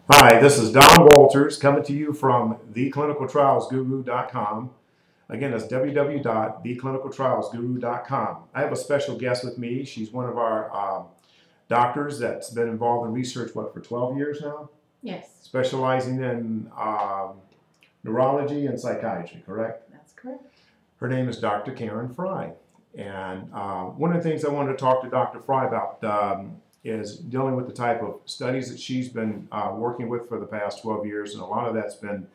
Hi, this is Don Walters coming to you from theclinicaltrialsguru.com. Again, that's www.theclinicaltrialsguru.com. I have a special guest with me. She's one of our doctors that's been involved in research, for 12 years now? Yes. Specializing in neurology and psychiatry, correct? That's correct. Her name is Dr. Karen Frei. And one of the things I wanted to talk to Dr. Frei about is dealing with the type of studies that she's been working with for the past 12 years. And a lot of that's been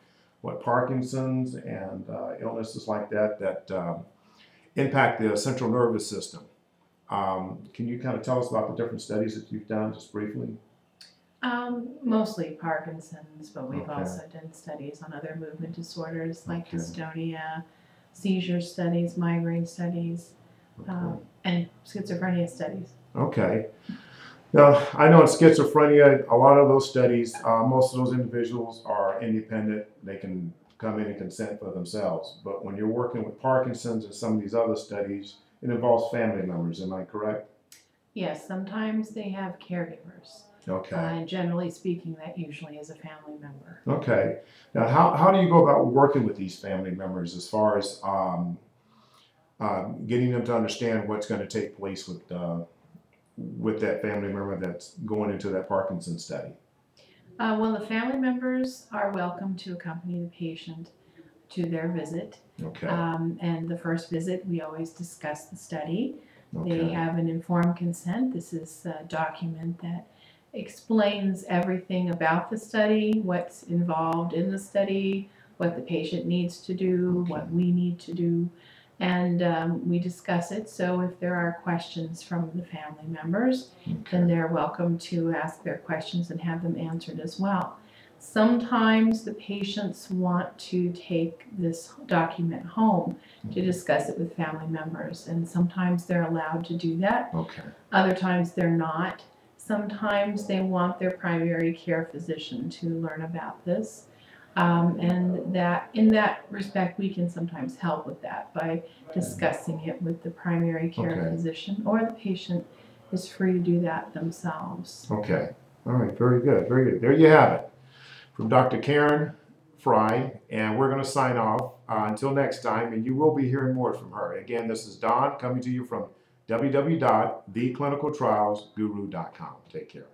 Parkinson's and illnesses like that impact the central nervous system. Can you kind of tell us about the different studies that you've done, just briefly? Mostly Parkinson's, but we've also done studies on other movement disorders like dystonia, seizure studies, migraine studies, and schizophrenia studies. Okay. Now, I know in schizophrenia, a lot of those studies, most of those individuals are independent. They can come in and consent for themselves. But when you're working with Parkinson's and some of these other studies, it involves family members. Am I correct? Yes, sometimes they have caregivers. Okay. And generally speaking, that usually is a family member. Okay. Now, how do you go about working with these family members as far as getting them to understand what's going to take place with that family member that's going into that Parkinson's study? Well, the family members are welcome to accompany the patient to their visit. Okay. And the first visit, we always discuss the study. Okay. They have an informed consent. This is a document that explains everything about the study, what's involved in the study, what the patient needs to do, what we need to do, and we discuss it. So if there are questions from the family members, then they're welcome to ask their questions and have them answered as well. Sometimes the patients want to take this document home to discuss it with family members, and sometimes they're allowed to do that. Okay. Other times they're not. Sometimes they want their primary care physician to learn about this. And that in that respect, we can sometimes help with that by discussing it with the primary care physician, or the patient is free to do that themselves. Okay. All right. Very good. Very good. There you have it. From Dr. Karen Frei, and we're going to sign off until next time, and you will be hearing more from her. Again, this is Don coming to you from www.theclinicaltrialsguru.com. Take care.